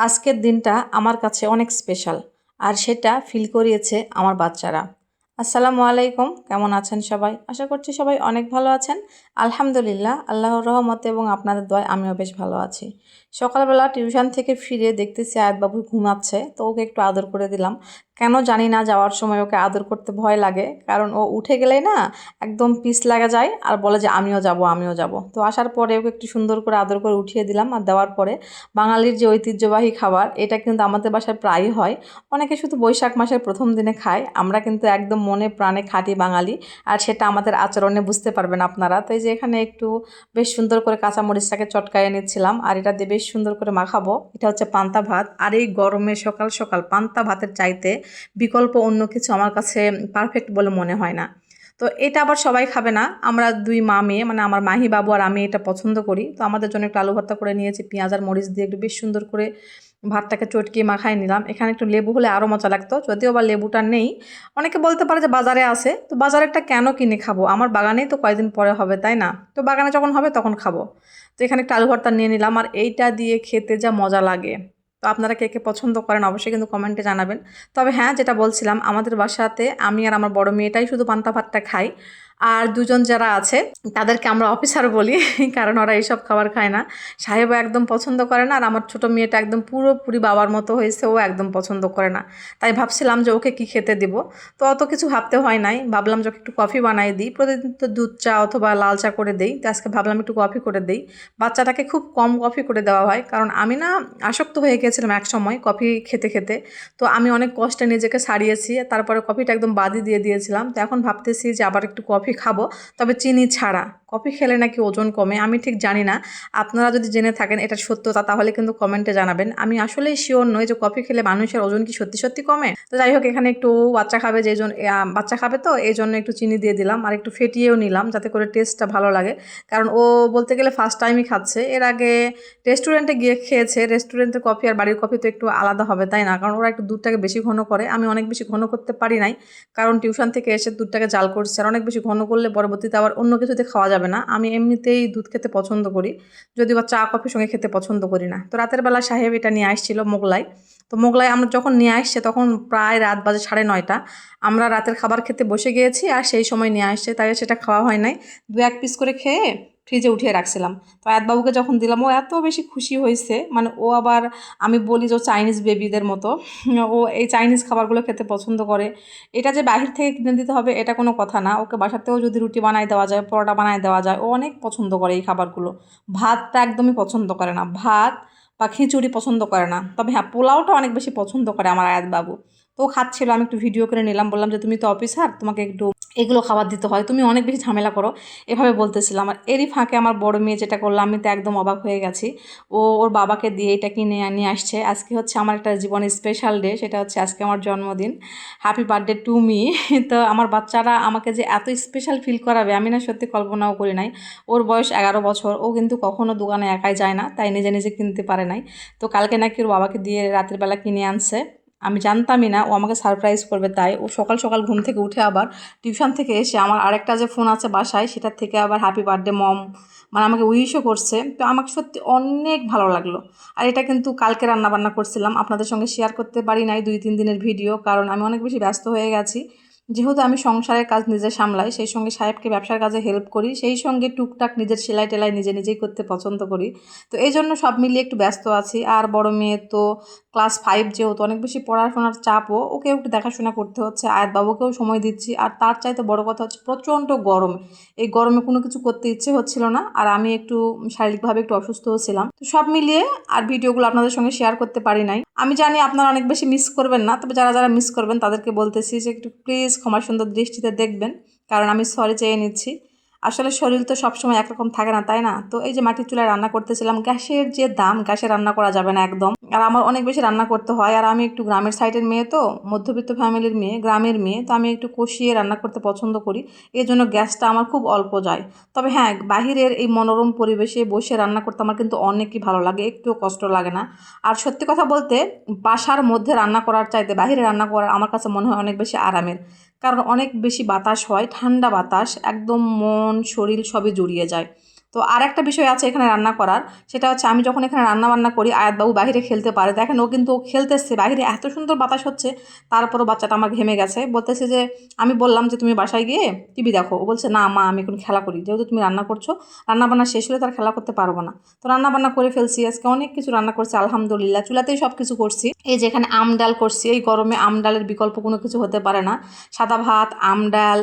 আজকের দিনটা আমার কাছে অনেক স্পেশাল আর সেটা ফিল করিয়েছে আমার বাচ্চারা। আসসালামু আলাইকুম, কেমন আছেন সবাই? আশা করছি সবাই অনেক ভালো আছেন। আলহামদুলিল্লাহ, আল্লাহর রহমতে এবং আপনাদের দয়ায় আমিও বেশ ভালো আছি। সকালবেলা টিউশন থেকে ফিরে দেখতেছি আয়াতবাবু ঘুমাচ্ছে, তো ওকে একটু আদর করে দিলাম। কেন জানি না, যাওয়ার সময় ওকে আদর করতে ভয় লাগে, কারণ ও উঠে গেলেই না একদম পিছ লাগা যায় আর বলে যে আমিও যাব আমিও যাব। তো আসার পরে ওকে একটু সুন্দর করে আদর করে উঠিয়ে দিলাম, আর দেওয়ার পরে বাঙালির যে ঐতিহ্যবাহী খাবার, এটা কিন্তু আমাদের বাসায় প্রায়ই হয়। অনেকে শুধু বৈশাখ মাসের প্রথম দিনে খায়, আমরা কিন্তু একদম মনে প্রাণে খাঁটি বাঙালি। আর সেটা আমাদের আচরণে বুঝতে পারবেন আপনারা। তো এই যে এখানে একটু বেশ সুন্দর করে কাঁচামরিচটাকে চটকায়ে নিচ্ছিলাম, আর এটা দিয়ে বেশ সুন্দর করে মাখাবো। এটা হচ্ছে পান্তা ভাত, আর এই গরমে সকাল সকাল পান্তা ভাতের চাইতে বিকল্প অন্য কিছু আমার কাছে পারফেক্ট বলে মনে হয় না। তো এটা আবার সবাই খাবে না, আমরা দুই মা মেয়ে, মানে আমার মাহি বাবু আর আমি এটা পছন্দ করি। তো আমাদের জন্য একটু আলু ভর্তা করে নিয়েছি, পেঁয়াজ আর মরিচ দিয়ে একটু বেশ সুন্দর করে ভাতটাকে চটকিয়ে মাখায় নিলাম। এখানে একটু লেবু হলে আরও মজা লাগতো, যদিও বা লেবুটা নেই। অনেকে বলতে পারে যে বাজারে আছে, তো বাজারেরটা কেন কিনে খাবো? আমার বাগানেই তো কয়েকদিন পরে হবে, তাই না? তো বাগানে যখন হবে তখন খাবো। তো এখানে একটু আলু ভর্তা নিয়ে নিলাম, আর এইটা দিয়ে খেতে যা মজা লাগে। তো আপনারা কে কে পছন্দ করেন অবশ্যই কিন্তু কমেন্টে জানাবেন। তবে হ্যাঁ, যেটা বলছিলাম, আমাদের বাসাতে আমি আর আমার বড় মেয়েটাই শুধু পান্তা ভাতটা খাই। আর দুজন যারা আছে তাদেরকে আমরা অফিসার বলি, কারণ ওরা এইসব খাবার খায় না। সাহেবও একদম পছন্দ করে না, আর আমার ছোটো মেয়েটা একদম পুরোপুরি বাবার মতো হয়েছে, ও একদম পছন্দ করে না। তাই ভাবছিলাম যে ওকে কি খেতে দিব। তো অত কিছু ভাবতে হয় নাই, ভাবলাম যে ওকে একটু কফি বানাই দিই। প্রতিদিন তো দুধ চা অথবা লাল চা করে দিই, তো আজকে ভাবলাম একটু কফি করে দিই। বাচ্চাটাকে খুব কম কফি করে দেওয়া হয়, কারণ আমি না আসক্ত হয়ে গিয়েছিলাম এক সময় কফি খেতে খেতে। তো আমি অনেক কষ্টে নিজেকে সারিয়েছি, তারপরে কফিটা একদম বাদই দিয়ে দিয়েছিলাম। তো এখন ভাবতেছি যে আবার একটু কফি খাবো, তবে চিনি ছাড়া। কফি খেলে নাকি ওজন কমে, আমি ঠিক জানি না। আপনারা যদি জেনে থাকেন এটা সত্যতা, তাহলে কিন্তু কমেন্টে জানাবেন। আমি আসলেই শিওর নই যে কফি খেলে মানুষের ওজন কি সত্যি সত্যি কমে। তো যাই হোক, এখানে একটু বাচ্চা খাবে, যে বাচ্চা খাবে, তো এই জন্য একটু চিনি দিয়ে দিলাম, আর একটু ফেটিয়েও নিলাম যাতে করে টেস্টটা ভালো লাগে। কারণ ও বলতে গেলে ফার্স্ট টাইমই খাচ্ছে, এর আগে রেস্টুরেন্টে গিয়ে খেয়েছে। রেস্টুরেন্টের কফি আর বাড়ির কফি তো একটু আলাদা হবে, তাই না? কারণ ওরা একটু দুধটাকে বেশি ঘন করে, আমি অনেক বেশি ঘন করতে পারি নাই, কারণ টিউশন থেকে এসে দুধটাকে জাল করছে। আর অনেক বেশি ঘন করলে পরবর্তীতে আবার অন্য কিছুতে খাওয়া যাবে না। আমি এমনিতেই দুধ খেতে পছন্দ করি, যদি বা চা কফির সঙ্গে খেতে পছন্দ করি না। তো রাতের বেলা সাহেব এটা নিয়ে আসছিল, মোগলাই। তো মোগলাই আমরা যখন নিয়ে আসছে তখন প্রায় রাত বাজে 9:30। আমরা রাতের খাবার খেতে বসে গিয়েছি, আর সেই সময় নিয়ে আসছে, তাই সেটা খাওয়া হয় নাই। 2-1 পিস করে খেয়ে ফ্রিজে উঠিয়ে রাখছিলাম। তো আয়াতবাবুকে যখন দিলাম, ও এত বেশি খুশি হয়েছে, মানে ও আবার, আমি বলি যে ও চাইনিজ বেবিদের মতো, ও এই চাইনিজ খাবারগুলো খেতে পছন্দ করে। এটা যে বাহির থেকে কিনে দিতে হবে এটা কোনো কথা না, ওকে বাসাতেও যদি রুটি বানাই দেওয়া যায়, পরোটা বানাই দেওয়া যায়, ও অনেক পছন্দ করে এই খাবারগুলো। ভাতটা একদমই পছন্দ করে না, ভাত বা খিচুড়ি পছন্দ করে না। তবে হ্যাঁ, পোলাওটা অনেক বেশি পছন্দ করে আমার আয়াতবাবু। তো খাচ্ছিল, আমি একটু ভিডিও করে নিলাম, বললাম যে তুমি তো অফিসার, তোমাকে একটু এগুলো খাবার দিতে হয়, তুমি অনেক বেশি ঝামেলা করো, এভাবে বলতেছিলাম। আর এরই ফাঁকে আমার বড় মেয়ে যেটা করলো, আমি তো একদম অবাক হয়ে গেছি। ওর বাবাকে দিয়ে এটা কিনে নিয়ে আসছে। আজকে হচ্ছে আমার একটা জীবনের স্পেশাল ডে, সেটা হচ্ছে আজকে আমার জন্মদিন। Happy birthday to me. তো আমার বাচ্চারা আমাকে যে এত স্পেশাল ফিল করাবে, আমি না সত্যি কল্পনাও করি নাই। ওর বয়স 11 বছর, ও কিন্তু কখনো দোকানে একাই যায় না, তাই নিজে নিজে কিনতে পারে নাই। তো কালকে নাকি ওর বাবাকে দিয়ে রাতের বেলা কিনে আনছে। আমি জানতামই না ও আমাকে সারপ্রাইজ করবে, তাই ও সকাল সকাল ঘুম থেকে উঠে আবার টিউশন থেকে এসে আমার আরেকটা যে ফোন আছে বাসায়, সেটার থেকে আবার হ্যাপি বার্থডে মম মানে আমাকে উইশও করছে। তো আমাকে সত্যি অনেক ভালো লাগলো। আর এটা কিন্তু কালকে রান্নাবান্না করছিলাম, আপনাদের সঙ্গে শেয়ার করতে পারি নাই 2-3 দিনের ভিডিও, কারণ আমি অনেক বেশি ব্যস্ত হয়ে গেছি। যেহেতু আমি সংসারের কাজ নিজে সামলাই, সেই সঙ্গে সাহেবকে ব্যবসার কাজে হেল্প করি, সেই সঙ্গে টুকটাক নিজের সেলাই টেলাই নিজে নিজেই করতে পছন্দ করি। তো এই জন্য সব মিলিয়ে একটু ব্যস্ত আছি। আর বড় মেয়ে তো ক্লাস 5, যেহেতু অনেক বেশি পড়াশোনার চাপও, ওকেও একটু দেখাশোনা করতে হচ্ছে, আয়াতবাবুকেও সময় দিচ্ছি। আর তার চাইতে বড় কথা হচ্ছে প্রচণ্ড গরম, এই গরমে কোনো কিছু করতে ইচ্ছে হচ্ছিল না, আর আমি একটু শারীরিকভাবে একটু অসুস্থও ছিলাম। তো সব মিলিয়ে আর ভিডিওগুলো আপনাদের সঙ্গে শেয়ার করতে পারি নাই। আমি জানি আপনারা অনেক বেশি মিস করবেন না, তবে যারা যারা মিস করবেন তাদেরকে বলতেছি যে একটু প্লিজ ক্ষমা সুন্দর দৃষ্টিতে দেখবেন, কারণ আমি সরি চেয়ে নিচ্ছি। আসলে শরীর তো সবসময় একরকম থাকে না, তাই না? তো এই যে মাটির চুলায় রান্না করতেছিলাম, গ্যাসের যে দাম, গ্যাসে রান্না করা যাবে না একদম। আর আমার অনেক বেশি রান্না করতে হয়, আর আমি একটু গ্রামের সাইডের মেয়ে, তো মধ্যবিত্ত ফ্যামিলির মেয়ে, গ্রামের মেয়ে, তো আমি একটু কষিয়ে রান্না করতে পছন্দ করি। এই জন্য গ্যাসটা আমার খুব অল্প যায়। তবে হ্যাঁ, বাহিরের এই মনোরম পরিবেশে বসে রান্না করতে আমার কিন্তু অনেকই ভালো লাগে, একটুও কষ্ট লাগে না। আর সত্যি কথা বলতে, বাসার মধ্যে রান্না করার চাইতে বাহিরে রান্না করা আমার কাছে মনে হয় অনেক বেশি আরামের। কারণ অনেক বেশি বাতাস হয়, ঠান্ডা বাতাস, একদম মন শরীর সবই জুড়িয়ে যায়। তো আর একটা বিষয় আছে এখানে রান্না করার, সেটা হচ্ছে আমি যখন এখানে রান্না বান্না করি আয়াতবাবু বাইরে খেলতে পারে, দেখেন ও কিন্তু খেলতেছে, বাইরে এত সুন্দর বাতাস হচ্ছে, তারপরও বাচ্চাটা আমার ঘেমে গেছে, বলতেছে যে আমি বললাম যে তুমি বাসায় গিয়ে টিভি দেখো, ও বলছে না মা আমি এখন খেলা করি, যেহেতু তুমি রান্না করছো, রান্না বান্না শেষ হলে তার খেলা করতে পারবো না। তো রান্না বান্না করে ফেলছি, আজকে অনেক কিছু রান্না করছি আলহামদুলিল্লাহ, চুলাতেই সব কিছু করছি। এই যে এখানে আম ডাল করছি, এই গরমে আম ডালের বিকল্প কোনো কিছু হতে পারে না, সাদা ভাত, আম ডাল,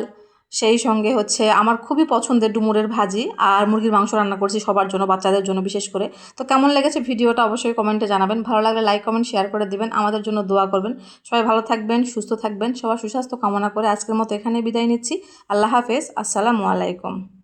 সেই সঙ্গে হচ্ছে আমার খুবই পছন্দের ডুমুরের ভাজি, আর মুরগির মাংস রান্না করছি সবার জন্য, বাচ্চাদের জন্য বিশেষ করে। তো কেমন লেগেছে ভিডিওটা অবশ্যই কমেন্টে জানাবেন, ভালো লাগলে লাইক কমেন্ট শেয়ার করে দিবেন, আমাদের জন্য দোয়া করবেন। সবাই ভালো থাকবেন, সুস্থ থাকবেন, সবার সুস্বাস্থ্য কামনা করে আজকের মতো এখানে বিদায় নিচ্ছি। আল্লাহ হাফেজ, আসসালামু আলাইকুম।